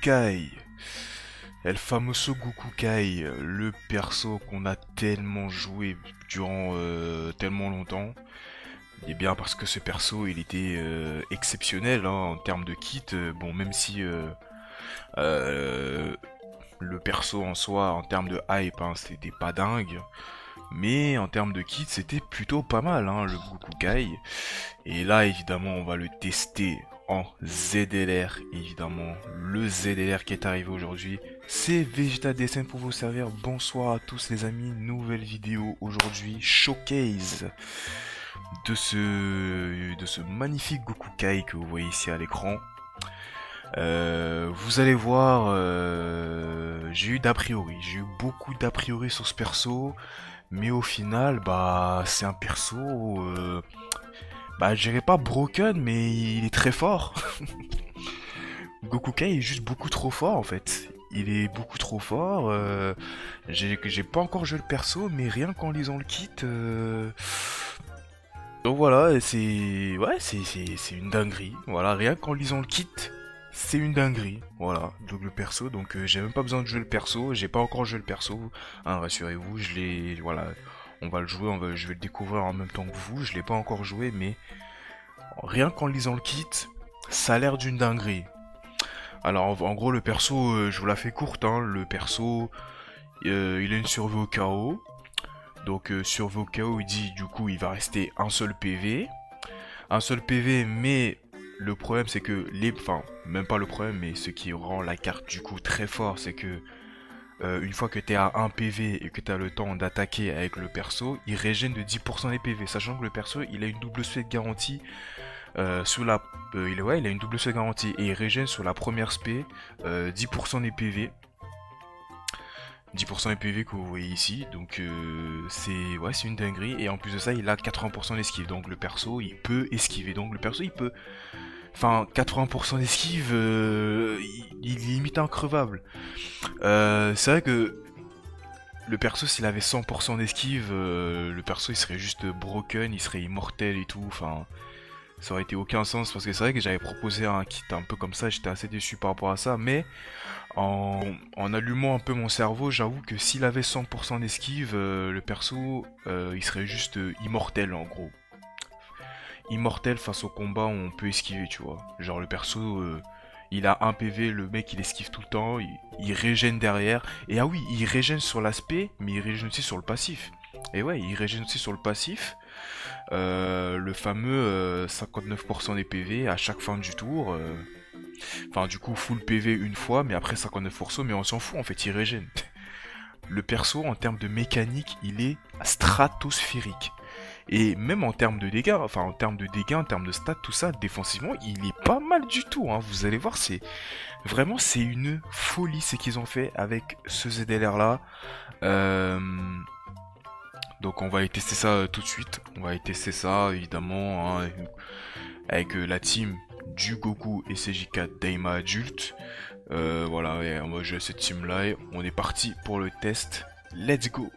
Kai. El famoso Goku Kai, le perso qu'on a tellement joué durant tellement longtemps. Et bien parce que ce perso il était exceptionnel hein, en termes de kit. Bon même si euh, le perso en soi en termes de hype hein, c'était pas dingue. Mais en termes de kit c'était plutôt pas mal hein, le Goku Kai. Et là évidemment on va le tester en ZLR, évidemment le ZLR qui est arrivé aujourd'hui. C'est Vegeta Dessin pour vous servir. Bonsoir à tous les amis, nouvelle vidéo aujourd'hui, showcase de ce magnifique Goku Kai que vous voyez ici à l'écran. Vous allez voir, j'ai eu beaucoup d'a priori sur ce perso, mais au final, bah c'est un perso, bah je dirais pas broken, mais il est très fort. Goku Kai est juste beaucoup trop fort en fait. Il est beaucoup trop fort. J'ai pas encore joué le perso, mais rien qu'en lisant le kit. Donc voilà, c'est une dinguerie. Voilà, rien qu'en lisant le kit, c'est une dinguerie. Voilà, donc le perso. Donc j'ai même pas besoin de jouer le perso. J'ai pas encore joué le perso. Hein, rassurez-vous, je l'ai. Voilà, on va le jouer. Je vais le découvrir en même temps que vous. Je l'ai pas encore joué, mais rien qu'en lisant le kit, ça a l'air d'une dinguerie. Alors en gros le perso, je vous la fais courte, hein. Le perso, il a une survie au chaos. Donc survie au chaos, il dit du coup il va rester un seul PV. Un seul PV, mais le problème c'est que enfin même pas le problème, mais ce qui rend la carte du coup très fort, c'est que une fois que t'es à 1 PV et que t'as le temps d'attaquer avec le perso, il régène de 10% des PV, sachant que le perso il a une double spé de garantie. Sur la, il a une double spé garantie et il régène sur la première spé 10% des PV. 10% des PV que vous voyez ici, donc c'est une dinguerie. Et en plus de ça, il a 80% d'esquive, donc le perso il peut esquiver. Donc le perso il peut, enfin 80% d'esquive, il est limite increvable. C'est vrai que le perso s'il avait 100% d'esquive, le perso il serait juste broken, il serait immortel et tout. Enfin, ça aurait été aucun sens parce que c'est vrai que j'avais proposé un kit un peu comme ça, j'étais assez déçu par rapport à ça, mais en allumant un peu mon cerveau, j'avoue que s'il avait 100% d'esquive, le perso, il serait juste immortel en gros. Immortel face au combat où on peut esquiver, tu vois. Genre le perso, il a 1 PV, le mec il esquive tout le temps, il régène derrière. Et ah oui, il régène sur l'aspect, mais il régène aussi sur le passif. Et ouais, il régène aussi sur le passif. Le fameux 59% des PV à chaque fin du tour. Enfin, du coup, full PV une fois, mais après 59%, mais on s'en fout, en fait, il régène. Le perso, en termes de mécanique, il est stratosphérique. Et même en termes de dégâts, enfin en termes de dégâts, en termes de stats, tout ça, défensivement, il est pas mal du tout. Hein. Vous allez voir, c'est vraiment c'est une folie ce qu'ils ont fait avec ce ZLR là. Donc on va aller tester ça tout de suite. On va aller tester ça évidemment hein, avec la team du Goku et CJ4 Daima adulte. Voilà, et moi j'ai cette team là. On est parti pour le test. Let's go!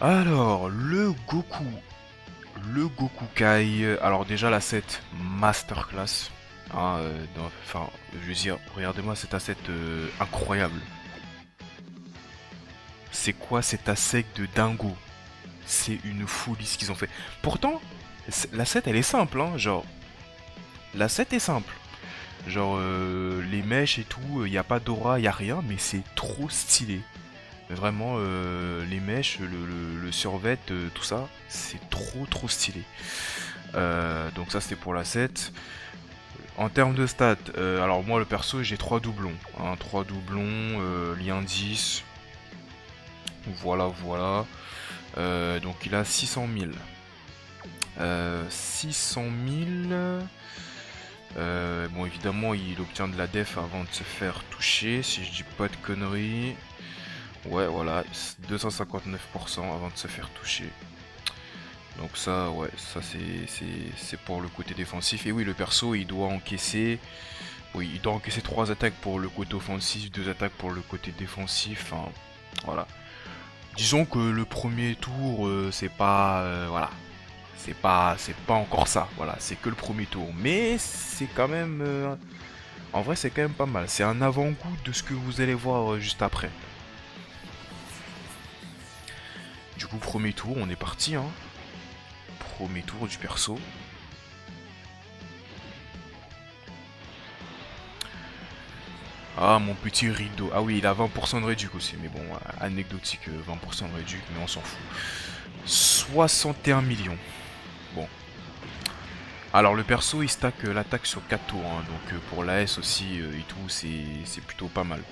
Alors, le Goku Kai, alors déjà l'asset masterclass, hein, enfin, je veux dire, regardez-moi cet asset incroyable. C'est quoi cet asset de dingo? C'est une folie ce qu'ils ont fait. Pourtant, l'asset elle est simple, hein, genre, l'asset est simple. Genre, les mèches et tout, il n'y a pas d'aura, il n'y a rien, mais c'est trop stylé. Mais vraiment, les mèches, le survêt, tout ça, c'est trop stylé. Donc ça c'était pour la 7. En termes de stats, alors moi le perso j'ai 3 doublons. 3 doublons, lien 10. Voilà. Donc il a 600 000. 600 000. Bon évidemment il obtient de la def avant de se faire toucher, si je dis pas de conneries. Ouais voilà, 259% avant de se faire toucher. Donc ça ouais, ça c'est pour le côté défensif. Et oui le perso il doit encaisser. Oui il doit encaisser 3 attaques pour le côté offensif, 2 attaques pour le côté défensif. Enfin voilà. Disons que le premier tour c'est pas voilà. C'est pas encore ça, voilà, c'est que le premier tour. Mais c'est quand même en vrai c'est quand même pas mal. C'est un avant-goût de ce que vous allez voir juste après. Du coup premier tour, on est parti hein. Premier tour du perso. Ah mon petit rideau. Ah oui il a 20% de réduc aussi. Mais bon anecdotique 20% de réduc mais on s'en fout. 61 millions. Bon. Alors le perso il stack l'attaque sur 4 tours hein, donc pour l'AS aussi et tout c'est plutôt pas mal.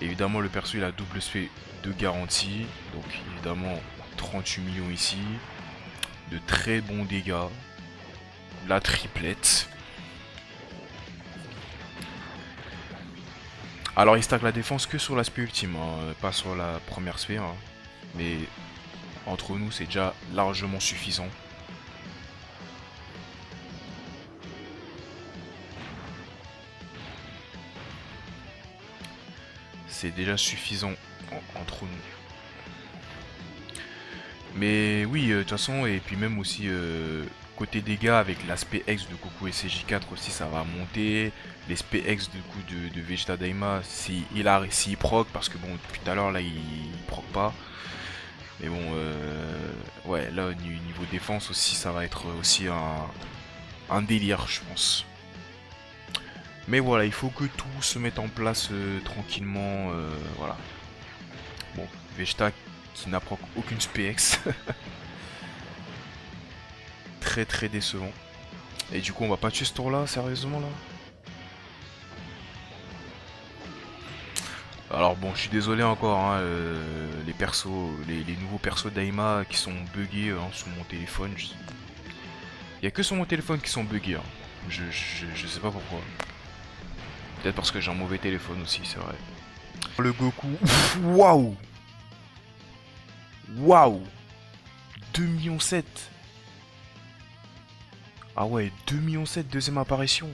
Évidemment le perso il a double SP de garantie. Donc évidemment 38 millions ici. De très bons dégâts. La triplette. Alors il stack la défense que sur l'aspect ultime, hein, pas sur la première sphère. Hein. Mais entre nous c'est déjà largement suffisant. C'est déjà suffisant entre nous. Mais oui, de toute façon, et puis même aussi côté dégâts avec l'aspect X de Goku et CJ4 aussi ça va monter. L'aspect X du coup de Vegeta Daima s'il proc, parce que bon depuis tout à l'heure là il proc pas. Mais bon ouais là au niveau défense aussi ça va être aussi un délire je pense. Mais voilà, il faut que tout se mette en place tranquillement, voilà. Bon, Vegeta qui n'approche aucune SPX. Très décevant. Et du coup, on va pas tuer ce tour là, sérieusement là. Alors bon, je suis désolé encore, hein, les persos, les nouveaux persos d'Aima qui sont buggés hein, sur mon téléphone. Il y a que sur mon téléphone qui sont buggés. Hein. Je sais pas pourquoi. Peut-être parce que j'ai un mauvais téléphone aussi, c'est vrai. Le Goku. Waouh! Waouh! 2,7 millions. Ah ouais, 2,7 millions, deuxième apparition.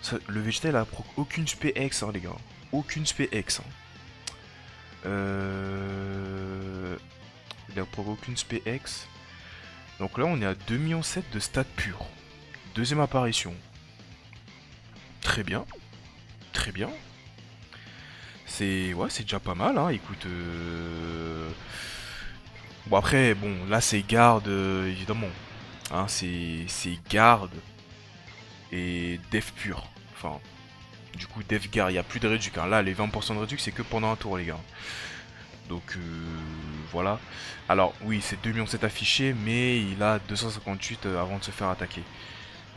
Ça, le Vegeta, il a aucune SPX, hein, les gars. Aucune SPX. Hein. Il a aucune SPX. Donc là, on est à 2,7 millions de stats purs. Deuxième apparition. Très bien. Très bien. C'est ouais, c'est déjà pas mal, hein. Écoute, bon après, bon, là c'est garde évidemment, hein, c'est garde et def pur. Enfin, du coup def garde, il y a plus de réduc. Hein. Là, les 20% de réduc, c'est que pendant un tour, les gars. Donc voilà. Alors oui, c'est 2,7 millions affichés, mais il a 258 avant de se faire attaquer.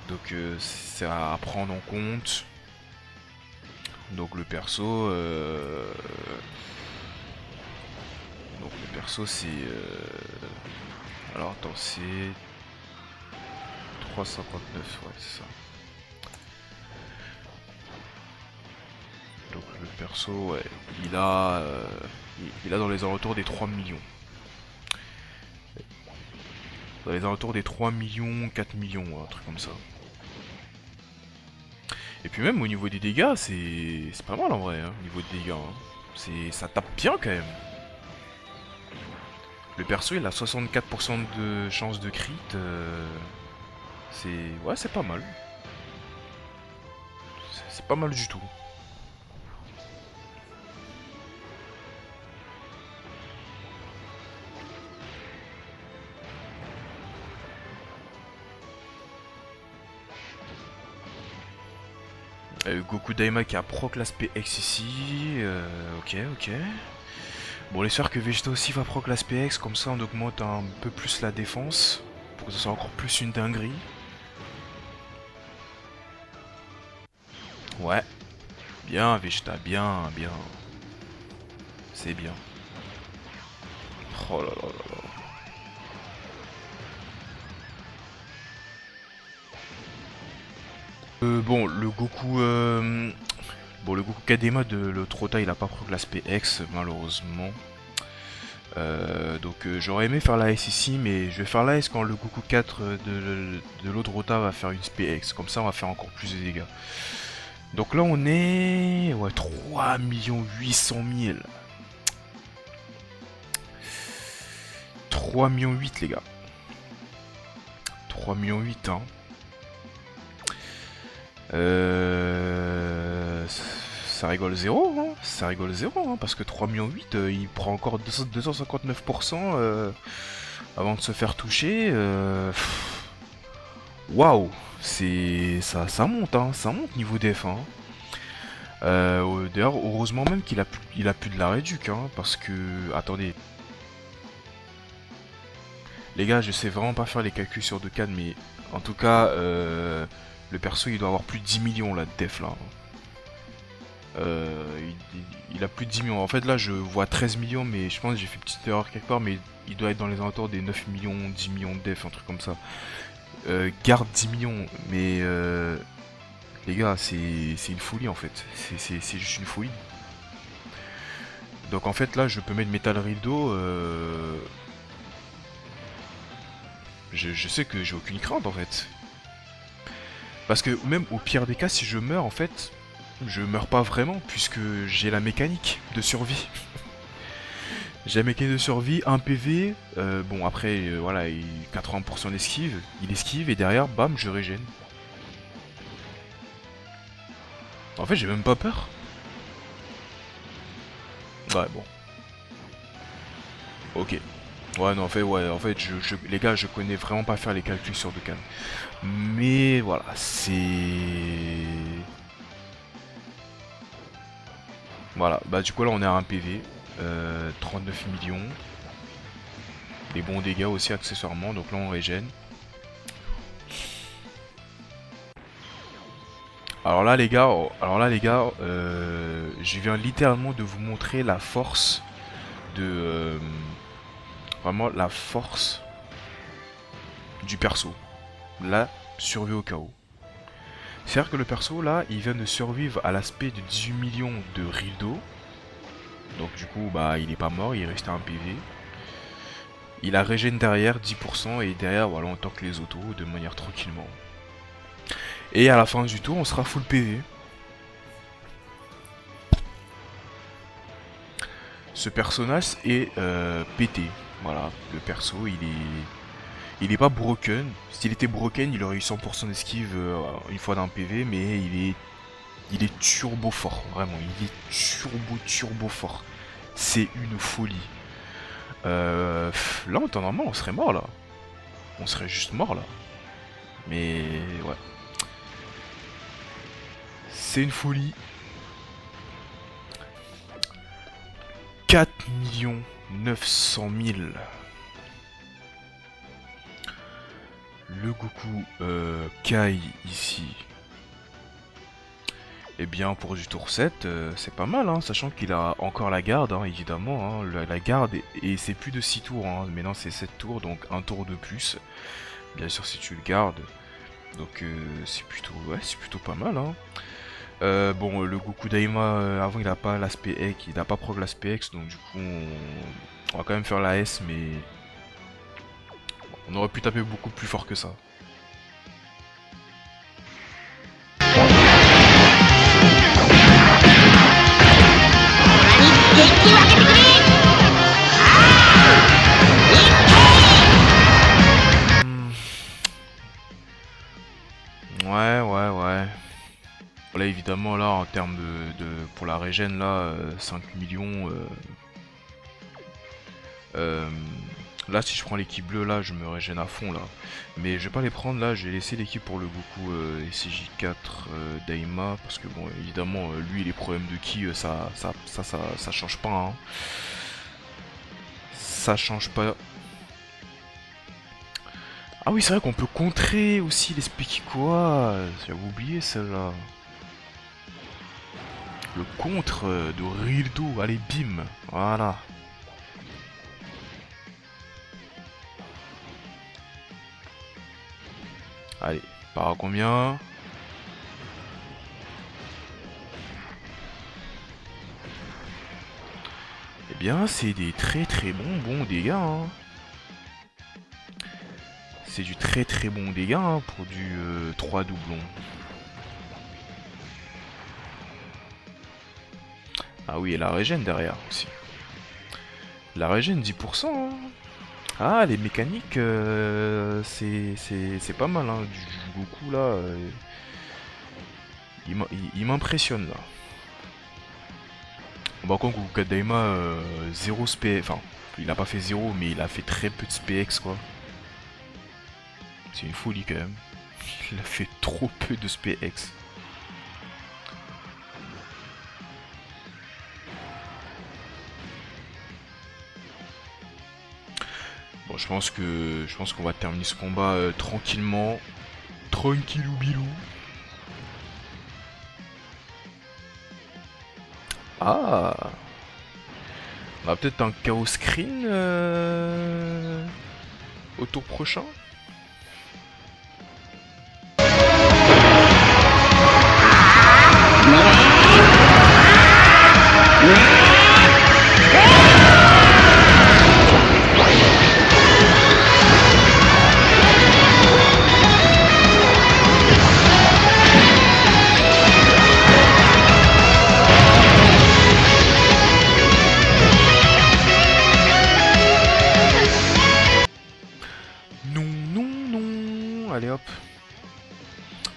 Donc c'est à prendre en compte. Donc le perso, c'est, alors attends, c'est 359, ouais c'est ça. Donc le perso, ouais, il a dans les alentours des 3 millions. Dans les alentours des 3 millions, 4 millions, un truc comme ça. Et puis même au niveau des dégâts, c'est pas mal en vrai, hein, au niveau des dégâts. Hein. Ça tape bien quand même. Le perso il a 64% de chance de crit. Ouais, c'est pas mal. C'est pas mal du tout. Goku Daima qui a proc l'aspect X ici. Ok. Bon, j'espère que Vegeta aussi va proc l'aspect X, comme ça on augmente un peu plus la défense, pour que ce soit encore plus une dinguerie. Ouais, bien Vegeta, bien, bien. C'est bien. Oh là là là là. Bon, le Goku... Bon, le Goku Kadema de l'Autre il a pas proc l'aspect X, malheureusement. Donc j'aurais aimé faire la S ici, mais je vais faire la S quand le Goku 4 de l'autre Rota va faire une SPX. Comme ça, on va faire encore plus de dégâts. Donc là, on est... Ouais, 3 800 000. 3 millions 8, les gars. 3 millions 8, hein. Ça rigole zéro, hein. Ça rigole zéro, hein, parce que 3 millions 8, il prend encore 259% avant de se faire toucher. Waouh, c'est ça monte, hein, ça monte niveau def. Hein. D'ailleurs, heureusement même qu'il a plus de la réduc, hein, parce que attendez, les gars, je sais vraiment pas faire les calculs sur 2K, mais en tout cas, le perso il doit avoir plus de 10 millions là de def là. Il a plus de 10 millions. En fait, là, je vois 13 millions, mais je pense que j'ai fait une petite erreur quelque part, mais il doit être dans les alentours des 9 millions, 10 millions de def, un truc comme ça. Garde 10 millions, mais les gars, c'est une folie en fait. C'est juste une folie. Donc en fait, là, je peux mettre Metal Rildo. Je sais que j'ai aucune crainte en fait. Parce que même au pire des cas, si je meurs, en fait, je meurs pas vraiment, puisque j'ai la mécanique de survie. J'ai la mécanique de survie, 1 PV, bon après, voilà, 80% d'esquive, il esquive, et derrière, bam, je régène. En fait, j'ai même pas peur. Ouais, bon. Ok. Ouais, non, en fait, les gars, je connais vraiment pas faire les calculs sur 2K. Mais voilà, c'est... Voilà, bah du coup là on est à 1 PV, 39 millions. Des bons dégâts aussi accessoirement, donc là on régène. Alors là les gars, je viens littéralement de vous montrer la force de... vraiment la force du perso. La survie au chaos. C'est-à-dire que le perso là, il vient de survivre à l'aspect de 18 millions de Rildo. Donc du coup, bah il est pas mort, il est resté à 1 PV. Il a régène derrière 10% et derrière, voilà, on tank les autos de manière tranquillement. Et à la fin du tour, on sera full PV. Ce personnage est pété. Voilà, le perso, il est pas broken. S'il était broken, il aurait eu 100% d'esquive une fois dans PV, mais il est turbo fort, vraiment, il est turbo fort. C'est une folie. Là, en temps normal, on serait mort là. On serait juste mort là. Mais ouais. C'est une folie. 4 900 000. Le Goku Kai ici. Et bien pour du tour 7, c'est pas mal, hein, sachant qu'il a encore la garde, hein, évidemment. Hein, la garde, et c'est plus de 6 tours, hein, maintenant c'est 7 tours, donc un tour de plus. Bien sûr si tu le gardes. Donc c'est plutôt pas mal. Hein. Bon, le Goku Daima, avant il a pas l'aspect X, il a pas prog l'aspect X, donc du coup on va quand même faire la S, mais on aurait pu taper beaucoup plus fort que ça. Ouais. Là évidemment là en termes pour la régène là 5 millions là si je prends l'équipe bleue là je me régène à fond là, mais je vais pas les prendre là, je vais laisser l'équipe pour le Goku SCJ4 Daima, parce que bon évidemment lui les problèmes de ki ça change pas, hein. Ça change pas. Ah oui, c'est vrai qu'on peut contrer aussi les Spikikoa. J'avais oublié celle-là. Le contre de Rildo. Allez, bim. Voilà. Allez, part à combien? Eh bien, c'est des très bons dégâts. Hein. C'est du très bon dégât hein, pour du 3 doublons. Ah oui, et la régène derrière aussi. La régène 10%. Hein. Ah, les mécaniques, c'est pas mal. Hein. Du Goku là, il m'impressionne là. Par contre, Goku Daima, 0 SPX. Enfin, il a pas fait 0, mais il a fait très peu de SPX quoi. C'est une folie quand même. Il a fait trop peu de SPX. Bon, je pense qu'on va terminer ce combat tranquillement. Tranquillou bilou. Ah, on a peut-être un chaos screen au tour prochain. Allez hop.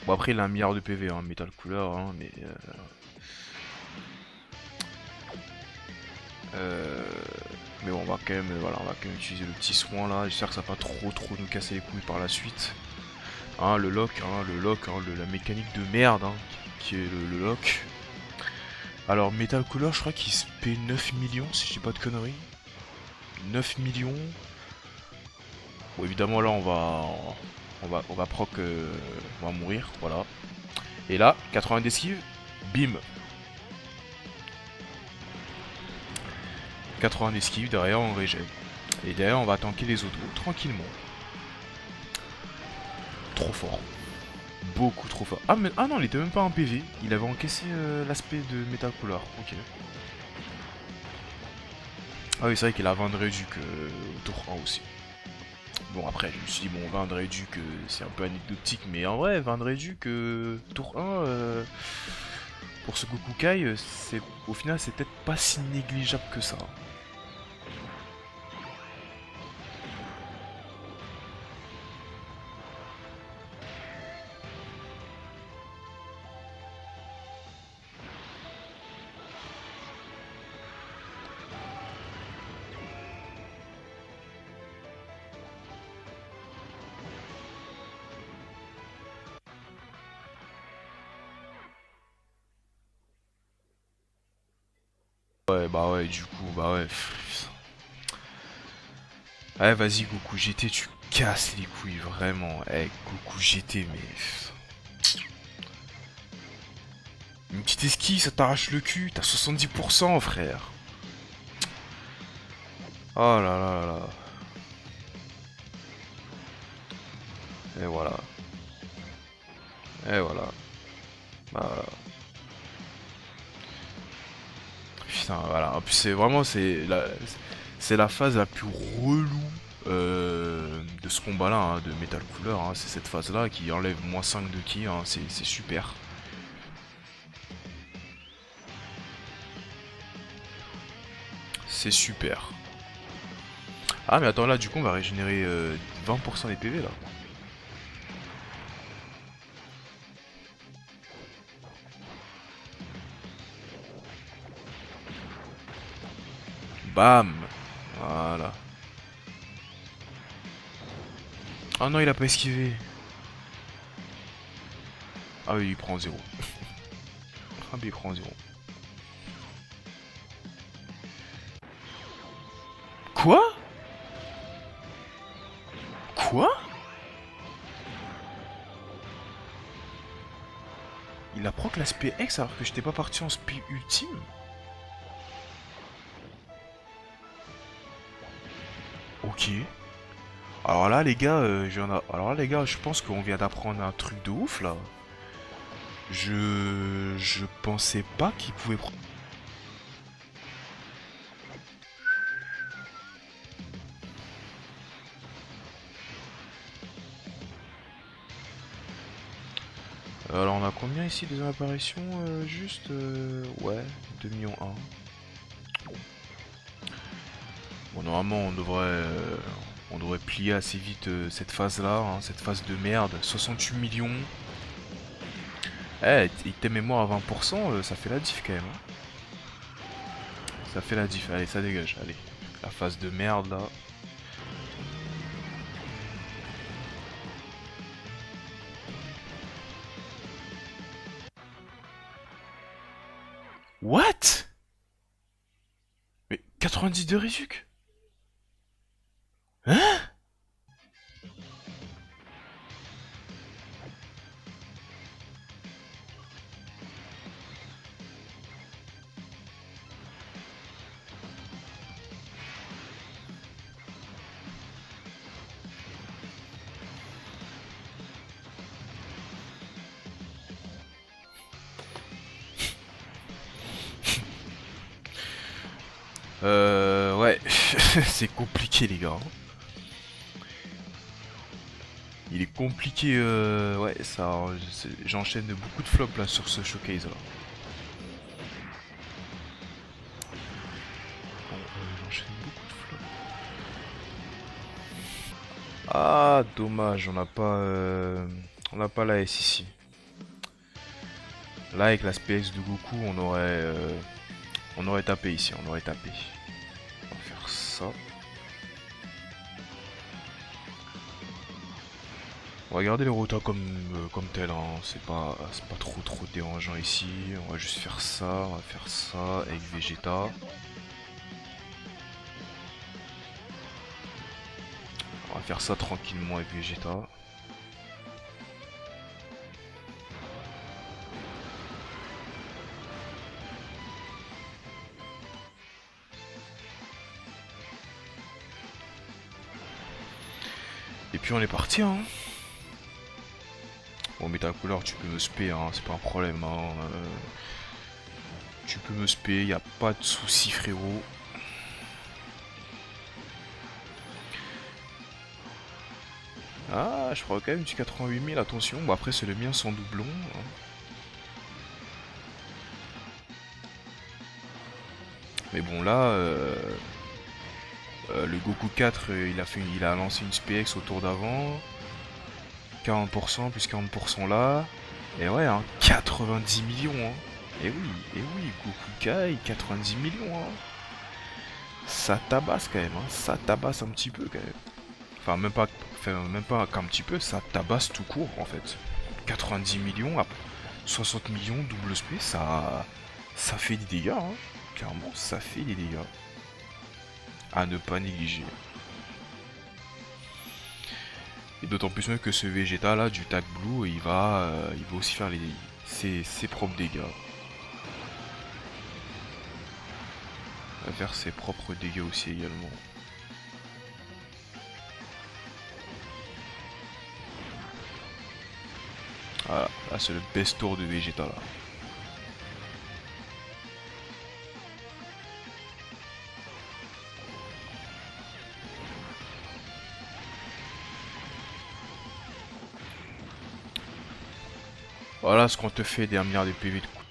Bon après il a 1 milliard de PV, hein, Metal Cooler, hein, mais mais bon on va quand même, voilà, on va quand même utiliser le petit soin là. J'espère que ça va pas trop nous casser les couilles par la suite. Hein, le lock, la mécanique de merde, hein, qui est le lock. Alors Metal Cooler, je crois qu'il se paie 9 millions si je dis pas de conneries. 9 millions. Bon évidemment là on va proc, on va mourir, voilà. Et là, 80 d'esquive, bim. 80 d'esquive, derrière on régène. Et derrière on va tanker les autos, tranquillement. Trop fort. Beaucoup trop fort. Ah, mais, ah non, il était même pas en PV. Il avait encaissé l'aspect de Metal Cooler. Ok. Ah oui, c'est vrai qu'il a Vendreduc au tour 1 aussi. Bon, après, je me suis dit, bon, Vendreduc, c'est un peu anecdotique, mais en vrai, Vendreduc, tour 1, pour ce Goku Kai, au final, c'est peut-être pas si négligeable que ça. Ouais, bah ouais, du coup, bah ouais. Ouais, vas-y, Goku GT, tu casses les couilles, vraiment. Eh, Goku GT, mais... Une petite esquive, ça t'arrache le cul. T'as 70%, frère. Oh là là là là. Et voilà. Et voilà. Bah voilà. Putain, voilà. En plus, c'est vraiment, c'est la phase la plus relou de ce combat-là, hein, de Metal Cooler. Hein. C'est cette phase-là qui enlève moins 5 de ki. Hein. C'est super. C'est super. Ah, mais attends, là, du coup, on va régénérer 20% des PV, là. Bam. Voilà. Ah non, il a pas esquivé. Ah oui, il prend 0. Ah mais il prend 0. Quoi? Quoi? Il apprend que l'aspect X alors que j'étais pas parti en speed ultime? Ok. Alors là les gars, alors là les gars, je pense qu'on vient d'apprendre un truc de ouf là. Je pensais pas qu'il pouvait prendre. Alors on a combien ici des apparitions juste ouais, 2 millions 1. Bon normalement on devrait plier assez vite cette phase là, hein, cette phase de merde. 68 millions. Eh, il t'est mémoire à 20%, ça fait la diff quand même. Hein. Ça fait la diff, allez ça dégage, allez. La phase de merde là. What? Mais 90 de Rizuc? Hein? Ouais, c'est compliqué les gars. Il est compliqué, ouais, ça, j'enchaîne beaucoup de flops là sur ce showcase là. Bon, j'enchaîne beaucoup de flops. Ah, dommage, on n'a pas la S ici. Là, avec l'aspect X de Goku, on aurait tapé ici, on aurait tapé. On va faire ça. On va garder les rotas comme tel, hein. C'est pas trop dérangeant ici. On va juste faire ça, on va faire ça avec Vegeta. On va faire ça tranquillement avec Vegeta. Et puis on est parti, hein. Bon, mais ta couleur, tu peux me spé, hein, c'est pas un problème, hein. Tu peux me spé, y a pas de souci, frérot. Ah, je crois quand même du 88 000, attention. Bon, après, c'est le mien sans doublon. Hein. Mais bon, là, le Goku 4, il a lancé une SPX au tour d'avant. 40%, plus 40% là. Et ouais, hein, 90 millions. Hein. Et oui, Goku Kai, 90 millions. Hein. Ça tabasse quand même, hein. Ça tabasse un petit peu quand même. Enfin, même pas qu'un petit peu, ça tabasse tout court en fait. 90 millions, 60 millions, double SP, ça fait des dégâts. Hein. Clairement, ça fait des dégâts. À ne pas négliger. Et d'autant plus même que ce Vegeta là du Tag Blue, il va aussi faire ses propres dégâts. Il va faire ses propres dégâts aussi également. Voilà, là c'est le best tour de Vegeta là. Voilà ce qu'on te fait des milliards de PV de coup.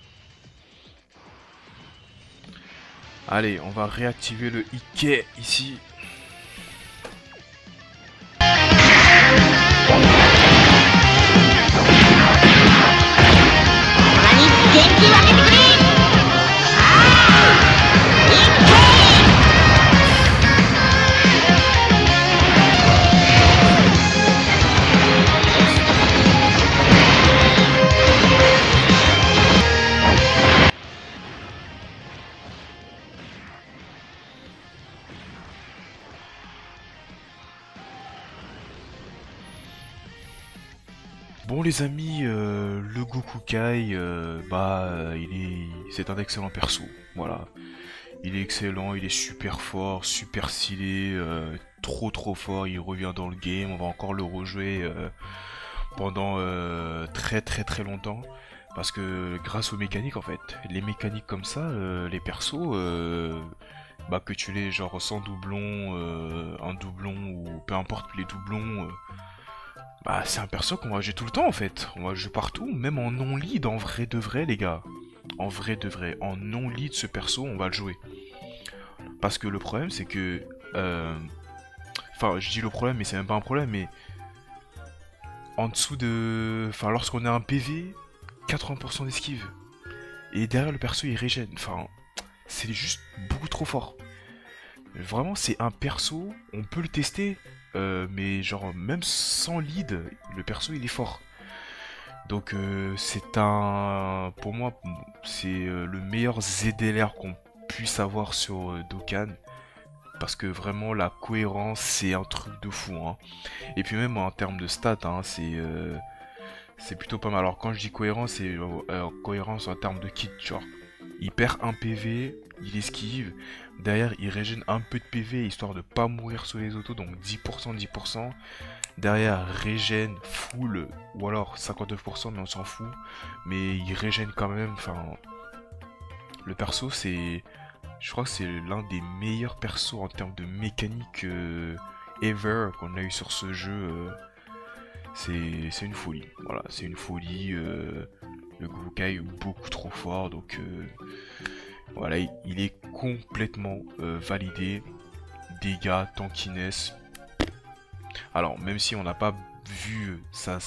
Allez, on va réactiver le Ike ici. Bon les amis, le Goku Kai, c'est un excellent perso, voilà. Il est excellent, il est super fort, super stylé, trop fort, il revient dans le game, on va encore le rejouer pendant très longtemps. Parce que grâce aux mécaniques en fait, les mécaniques comme ça, les persos, que tu l'aies genre sans doublon, un doublon ou peu importe les doublons, c'est un perso qu'on va jouer tout le temps en fait. On va jouer partout, même en non-lead en vrai de vrai les gars. En vrai de vrai, en non-lead ce perso on va le jouer. Parce que le problème c'est que... Enfin je dis le problème mais c'est même pas un problème mais... En dessous de... Enfin lorsqu'on a un PV, 80% d'esquive. Et derrière le perso il régène. Enfin c'est juste beaucoup trop fort. Vraiment, c'est un perso, on peut le tester, mais genre même sans lead, le perso il est fort. Donc c'est un, pour moi, c'est le meilleur ZLR qu'on puisse avoir sur Dokkan. Parce que vraiment la cohérence c'est un truc de fou. Hein. Et puis même en termes de stats, hein, c'est plutôt pas mal. Alors quand je dis cohérence, c'est cohérence en termes de kit, genre. Il perd un PV, il esquive. Derrière, il régène un peu de PV histoire de pas mourir sur les autos, donc 10%, 10%. Derrière, régène full, ou alors 59%, mais on s'en fout. Mais il régène quand même. Enfin, le perso, c'est, je crois que c'est l'un des meilleurs persos en termes de mécanique ever qu'on a eu sur ce jeu. C'est une folie. Voilà, c'est une folie. Le Gokai est beaucoup trop fort, donc voilà, il est complètement validé. Dégâts, tankiness. Alors, même si on n'a pas vu sa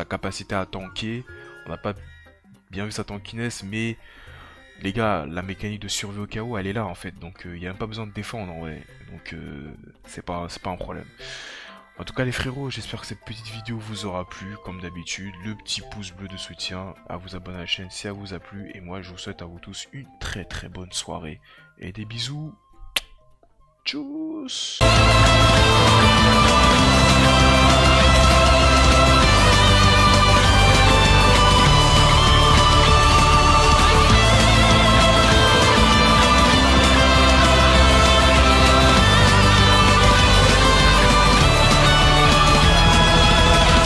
capacité à tanker, on n'a pas bien vu sa tankiness, mais les gars, la mécanique de survie au chaos, elle est là en fait, donc il n'y a même pas besoin de défendre en vrai. Donc c'est pas un problème. En tout cas les frérots, j'espère que cette petite vidéo vous aura plu, comme d'habitude, le petit pouce bleu de soutien, à vous abonner à la chaîne si elle vous a plu, et moi je vous souhaite à vous tous une très bonne soirée, et des bisous, tchuss.